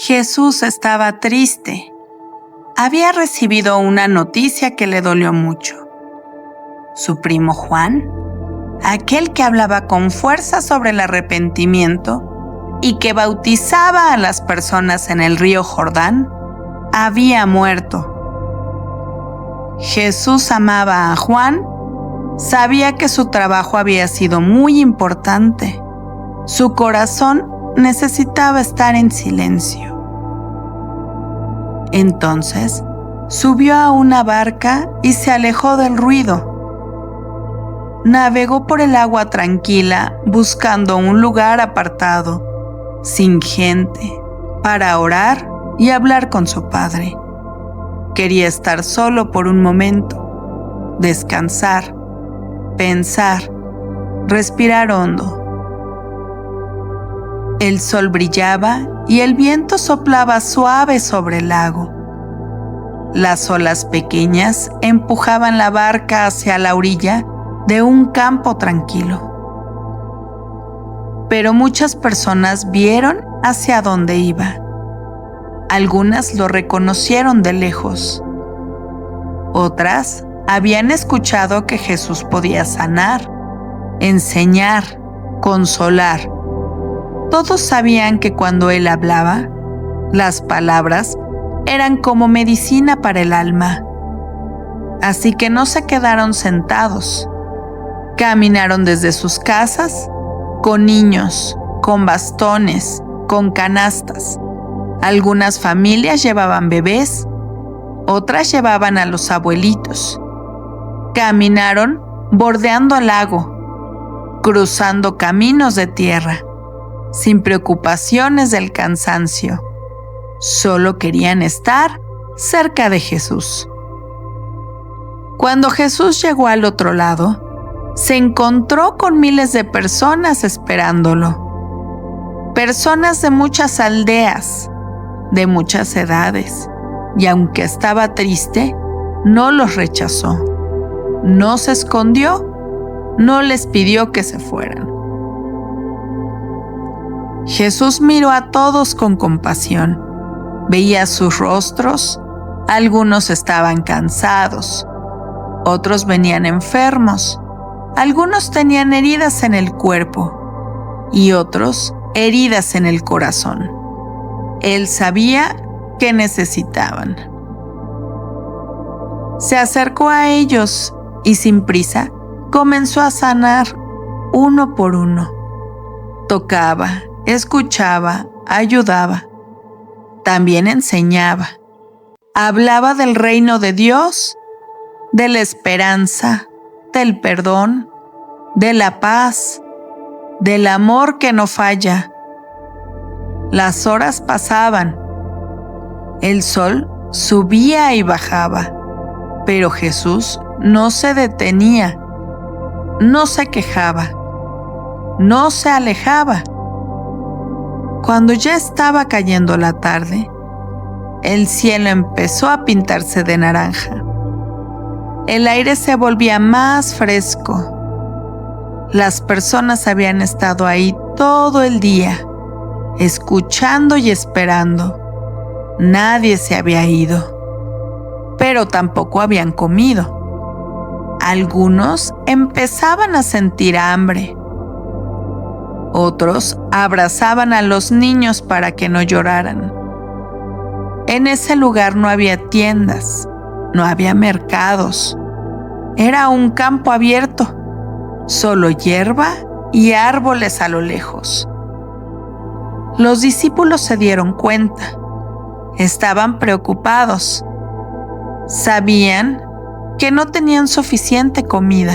Jesús estaba triste. Había recibido una noticia que le dolió mucho. Su primo Juan, aquel que hablaba con fuerza sobre el arrepentimiento y que bautizaba a las personas en el río Jordán, había muerto. Jesús amaba a Juan, sabía que su trabajo había sido muy importante. Su corazón necesitaba estar en silencio. Entonces, subió a una barca y se alejó del ruido. Navegó por el agua tranquila, buscando un lugar apartado, sin gente, para orar y hablar con su Padre. Quería estar solo por un momento, descansar, pensar, respirar hondo. El sol brillaba y el viento soplaba suave sobre el lago. Las olas pequeñas empujaban la barca hacia la orilla de un campo tranquilo. Pero muchas personas vieron hacia dónde iba. Algunas lo reconocieron de lejos. Otras habían escuchado que Jesús podía sanar, enseñar, consolar. Todos sabían que cuando Él hablaba, las palabras eran como medicina para el alma. Así que no se quedaron sentados. Caminaron desde sus casas, con niños, con bastones, con canastas. Algunas familias llevaban bebés, otras llevaban a los abuelitos. Caminaron bordeando el lago, cruzando caminos de tierra, sin preocupaciones del cansancio. Solo querían estar cerca de Jesús. Cuando Jesús llegó al otro lado, se encontró con miles de personas esperándolo. Personas de muchas aldeas, de muchas edades, y aunque estaba triste, no los rechazó. No se escondió, no les pidió que se fueran. Jesús miró a todos con compasión. Veía sus rostros, algunos estaban cansados, otros venían enfermos, algunos tenían heridas en el cuerpo y otros heridas en el corazón. Él sabía que necesitaban. Se acercó a ellos y sin prisa comenzó a sanar uno por uno. Tocaba, escuchaba, ayudaba. También enseñaba. Hablaba del reino de Dios, de la esperanza, del perdón, de la paz, del amor que no falla. Las horas pasaban. El sol subía y bajaba, pero Jesús no se detenía, no se quejaba, no se alejaba. Cuando ya estaba cayendo la tarde, el cielo empezó a pintarse de naranja. El aire se volvía más fresco. Las personas habían estado ahí todo el día, escuchando y esperando. Nadie se había ido, pero tampoco habían comido. Algunos empezaban a sentir hambre. Otros abrazaban a los niños para que no lloraran. En ese lugar no había tiendas, no había mercados. Era un campo abierto, solo hierba y árboles a lo lejos. Los discípulos se dieron cuenta. Estaban preocupados. Sabían que no tenían suficiente comida.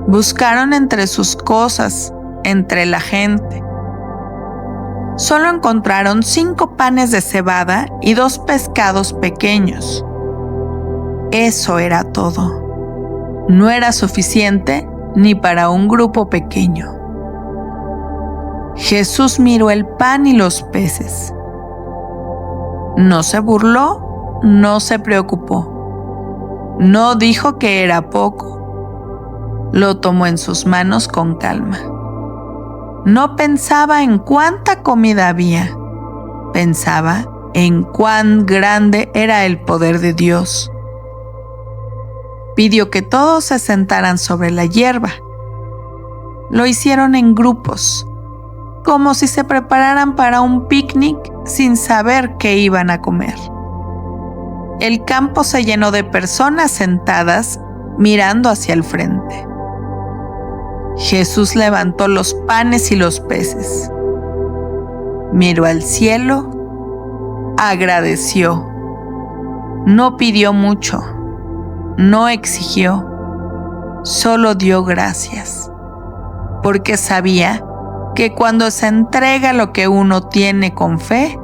Buscaron entre sus cosas, entre la gente. Solo encontraron 5 panes de cebada y 2 pescados pequeños. Eso era todo. No era suficiente ni para un grupo pequeño. Jesús miró el pan y los peces. No se burló, no se preocupó. No dijo que era poco. Lo tomó en sus manos con calma. No pensaba en cuánta comida había. Pensaba en cuán grande era el poder de Dios. Pidió que todos se sentaran sobre la hierba. Lo hicieron en grupos, como si se prepararan para un picnic sin saber qué iban a comer. El campo se llenó de personas sentadas mirando hacia el frente. Jesús levantó los panes y los peces. Miró al cielo, agradeció. No pidió mucho, no exigió, solo dio gracias, porque sabía que cuando se entrega lo que uno tiene con fe,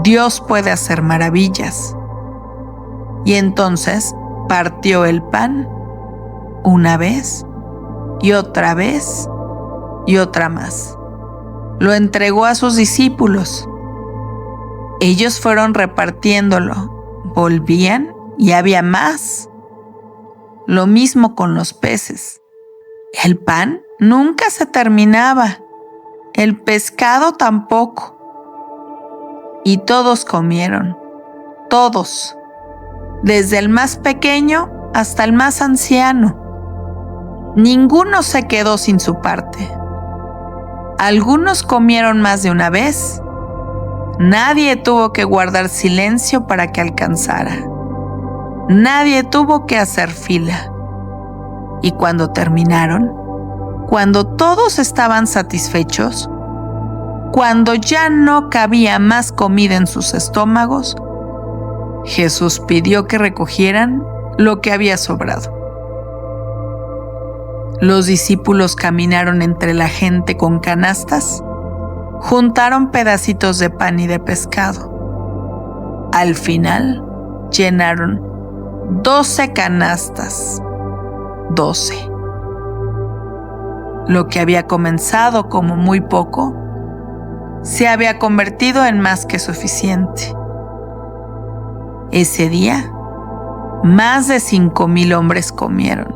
Dios puede hacer maravillas. Y entonces partió el pan una vez y otra vez y otra más. Lo entregó a sus discípulos. Ellos fueron repartiéndolo, volvían y había más. Lo mismo con los peces. El pan nunca se terminaba, el pescado tampoco. Y todos comieron, todos, desde el más pequeño hasta el más anciano. Ninguno se quedó sin su parte. Algunos comieron más de una vez. Nadie tuvo que guardar silencio para que alcanzara. Nadie tuvo que hacer fila. Y cuando terminaron, cuando todos estaban satisfechos, cuando ya no cabía más comida en sus estómagos, Jesús pidió que recogieran lo que había sobrado. Los discípulos caminaron entre la gente con canastas, juntaron pedacitos de pan y de pescado. Al final, llenaron 12 canastas. 12. Lo que había comenzado como muy poco, se había convertido en más que suficiente. Ese día, más de 5,000 hombres comieron,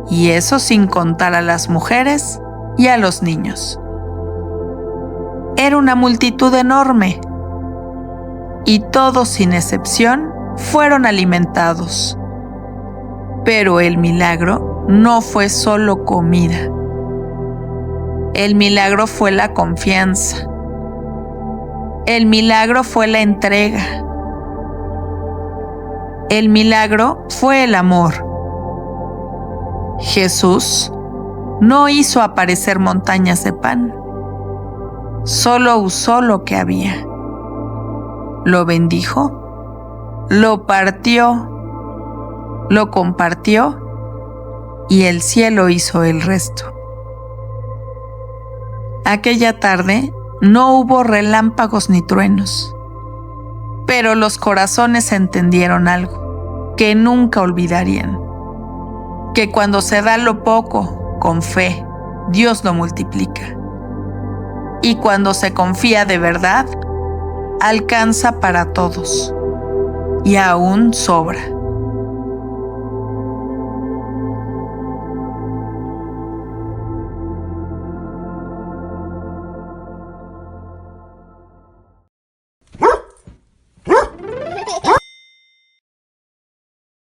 y eso sin contar a las mujeres y a los niños. Era una multitud enorme, y todos sin excepción fueron alimentados. Pero el milagro no fue solo comida. El milagro fue la confianza. El milagro fue la entrega. El milagro fue el amor. Jesús no hizo aparecer montañas de pan. Solo usó lo que había. Lo bendijo, lo partió, lo compartió y el cielo hizo el resto. Aquella tarde no hubo relámpagos ni truenos, pero los corazones entendieron algo que nunca olvidarían: que cuando se da lo poco con fe, Dios lo multiplica. Y cuando se confía de verdad, alcanza para todos y aún sobra.